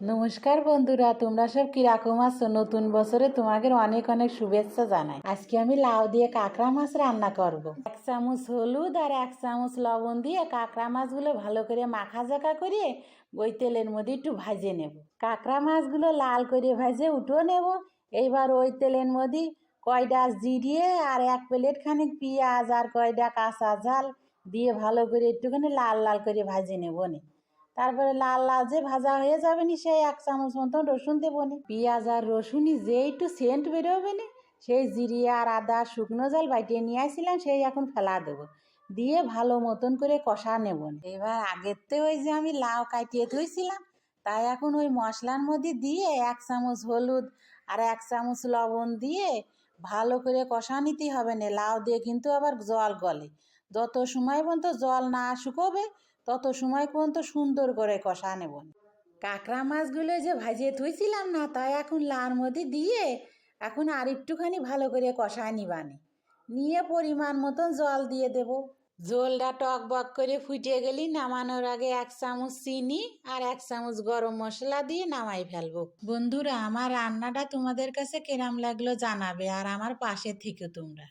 নমস্কার বন্ধুরা, তোমরা সব কিরকম আছো? নতুন বছরে তোমাদের অনেক অনেক শুভেচ্ছা জানাই। আজকে আমি লাউ দিয়ে কাঁকড়া মাছ রান্না করব। 1 চামচ হলুদ আর 1 চামচ লবণ দিয়ে কাঁকড়া মাছগুলো ভালো করে মাখা জাকা করে ওই তেলের মধ্যে একটু ভাজে নেব। কাঁকড়া মাছগুলো লাল করে ভাজে উঠো নেব। এইবার ওই তেলের মধ্যে কয়টা জিরে আর 1 প্লেট খানিক পেঁয়াজ আর কয়টা কাঁচা ঝাল দিয়ে ভালো করে একটুখানি লাল লাল করে ভাজে নেব নি। তারপরে লাল লাল যে ভাজা হয়ে যাবে নি, সেই 1 চামচ মতন রসুন দেবো নি। পেঁয়াজ আর রসুনই যে একটু সেন্ট বেরোবে নি, সেই জিরে আর আদা শুকনো জল বাইটিয়ে নিয়ে আসছিলাম, সেই এখন ফেলা দেবো। দিয়ে ভালো মতন করে কষা নেব। এবার আগের তো ওই যে আমি লাউ কাটিয়ে ধুইছিলাম, তাই এখন ওই মশলার মধ্যে দিয়ে 1 চামচ হলুদ আর 1 চামচ লবণ দিয়ে ভালো করে কষা নিতে হবে না। লাউ দিয়ে কিন্তু আবার জল গলে, যত সময় পর্যন্ত জল না শুকোবে তত সময় পর্যন্ত সুন্দর করে কষা নেব। কাঁকড়া মাছগুলো যে ভাজিয়ে থুইছিলাম না, তাই এখন লার মধ্যে দিয়ে এখন আর একটুখানি ভালো করে কষা নিবানি। নিয়ে পরিমাণ মতন জল দিয়ে দেব। জলটা টক বক করে ফুটে গেলি নামানোর আগে 1 চামচ চিনি আর 1 চামচ গরম মশলা দিয়ে নামাই ফেলবো। বন্ধুরা, আমার রান্নাটা তোমাদের কাছে কেরাম লাগলো জানাবে, আর আমার পাশে থেকো তোমরা।